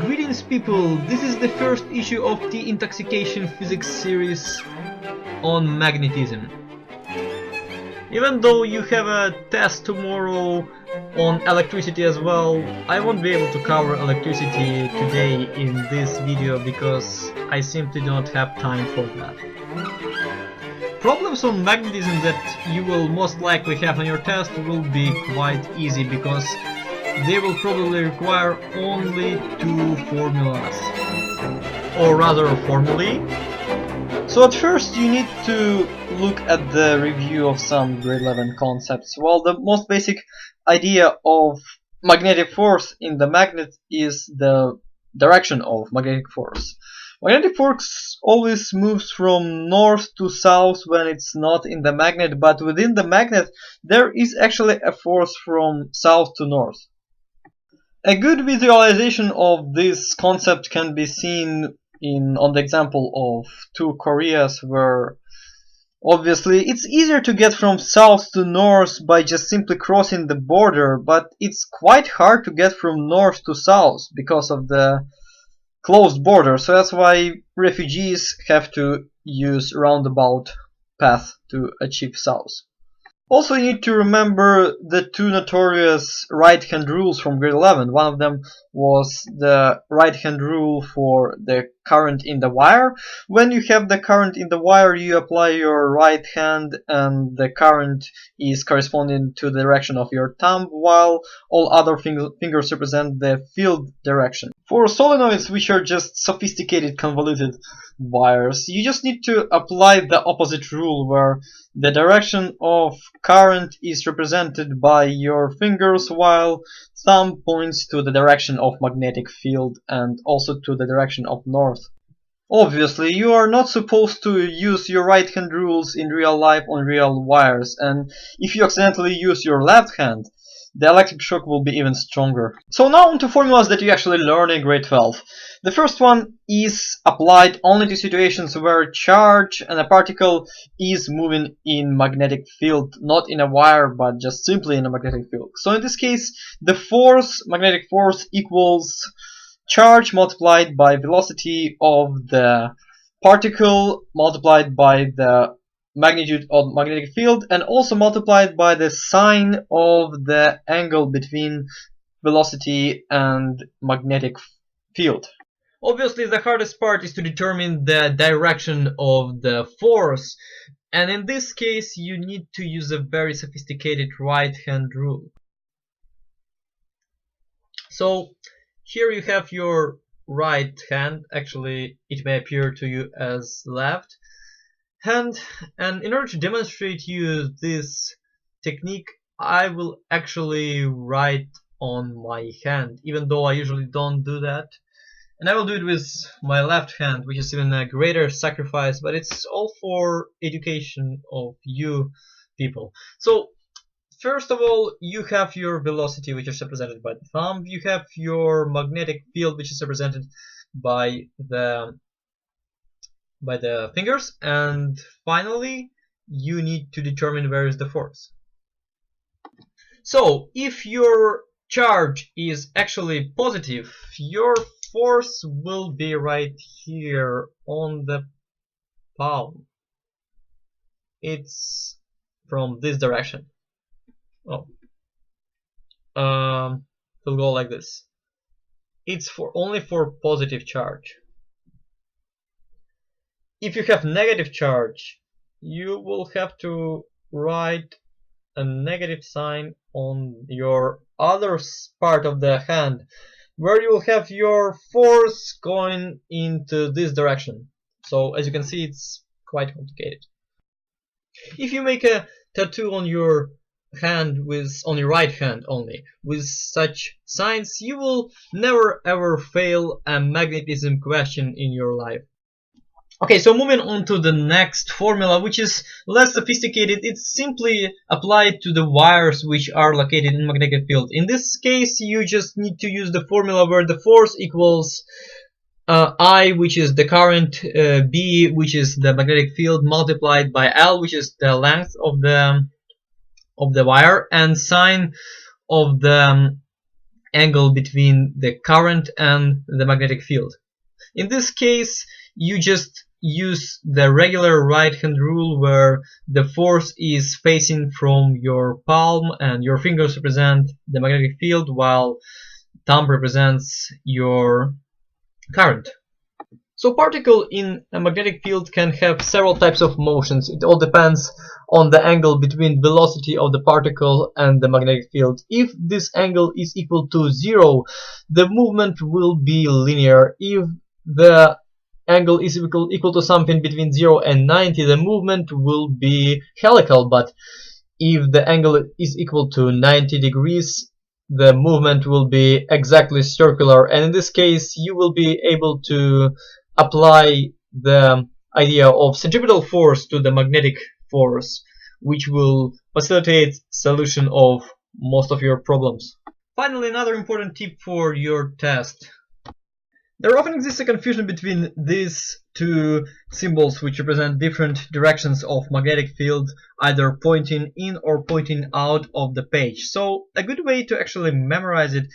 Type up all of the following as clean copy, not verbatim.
Greetings people, this is the first issue of the Intoxication physics series on magnetism. Even though you have a test tomorrow on electricity as well, I won't be able to cover electricity today in this video because I simply don't have time for that. Problems on magnetism that you will most likely have on your test will be quite easy because they will probably require only 2 formulas, or rather formulae. So at first you need to look at the review of some grade 11 concepts. Well, the most basic idea of magnetic force in the magnet is the direction of magnetic force. Magnetic force always moves from north to south when it's not in the magnet, but within the magnet there is actually a force from south to north. A good visualization of this concept can be seen on the example of 2 Koreas, where obviously it's easier to get from south to north by just simply crossing the border, but it's quite hard to get from north to south because of the closed border, so that's why refugees have to use roundabout path to achieve south. Also, you need to remember the 2 notorious right-hand rules from grade 11. One of them was the right-hand rule for the current in the wire. When you have the current in the wire, you apply your right hand and the current is corresponding to the direction of your thumb, while all other fingers represent the field direction. For solenoids, which are just sophisticated convoluted wires, you just need to apply the opposite rule, where the direction of current is represented by your fingers, while thumb points to the direction of magnetic field and also to the direction of north. Obviously, you are not supposed to use your right hand rules in real life on real wires, and if you accidentally use your left hand, the electric shock will be even stronger. So now on to formulas that you actually learn in grade 12. The first one is applied only to situations where charge and a particle is moving in magnetic field, not in a wire, but just simply in a magnetic field. So in this case, the force, magnetic force, equals charge multiplied by velocity of the particle multiplied by the magnitude of magnetic field, and also multiplied by the sine of the angle between velocity and magnetic field. Obviously, the hardest part is to determine the direction of the force, and in this case you need to use a very sophisticated right-hand rule. So here you have your right hand, actually it may appear to you as left hand, and in order to demonstrate you this technique, I will actually write on my hand, even though I usually don't do that. And I will do it with my left hand, which is even a greater sacrifice, but it's all for education of you people. So first of all, you have your velocity, which is represented by the thumb. You have your magnetic field, which is represented by the fingers, and finally you need to determine where is the force. So if your charge is actually positive, your force will be right here on the palm. It's from this direction. It'll go like this. It's only for positive charge. If you have negative charge, you will have to write a negative sign on your other part of the hand, where you will have your force going into this direction. So as you can see, it's quite complicated. If you make a tattoo on your hand on your right hand only with such signs, you will never ever fail a magnetism question in your life. Okay, so moving on to the next formula, which is less sophisticated. It's simply applied to the wires which are located in magnetic field. In this case, you just need to use the formula where the force equals I, which is the current, B, which is the magnetic field, multiplied by L, which is the length of the wire, and sine of the angle between the current and the magnetic field. In this case, you just use the regular right hand rule, where the force is facing from your palm and your fingers represent the magnetic field while thumb represents your current. So particle in a magnetic field can have several types of motions. It all depends on the angle between velocity of the particle and the magnetic field. If this angle is equal to 0, the movement will be linear. If the angle is equal to something between 0 and 90, the movement will be helical. But if the angle is equal to 90 degrees, the movement will be exactly circular, and in this case you will be able to apply the idea of centripetal force to the magnetic force, which will facilitate solution of most of your problems. Finally, another important tip for your test. There often exists a confusion between these two symbols, which represent different directions of magnetic field, either pointing in or pointing out of the page. So a good way to actually memorize it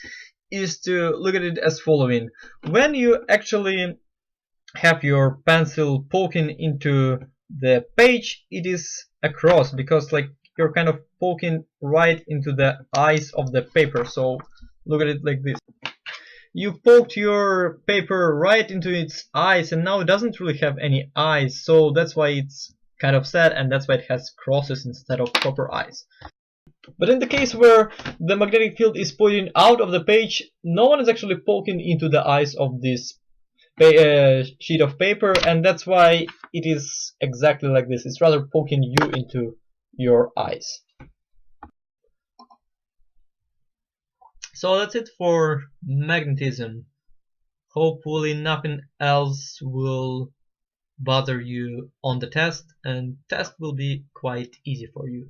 is to look at it as following. When you actually have your pencil poking into the page, it is a cross, because like you're kind of poking right into the eyes of the paper. So look at it like this. You poked your paper right into its eyes, and now it doesn't really have any eyes, so that's why it's kind of sad, and that's why it has crosses instead of proper eyes. But in the case where the magnetic field is pointing out of the page, no one is actually poking into the eyes of this sheet of paper, and that's why it is exactly like this. It's rather poking you into your eyes. So that's it for magnetism. Hopefully nothing else will bother you on the test, and test will be quite easy for you.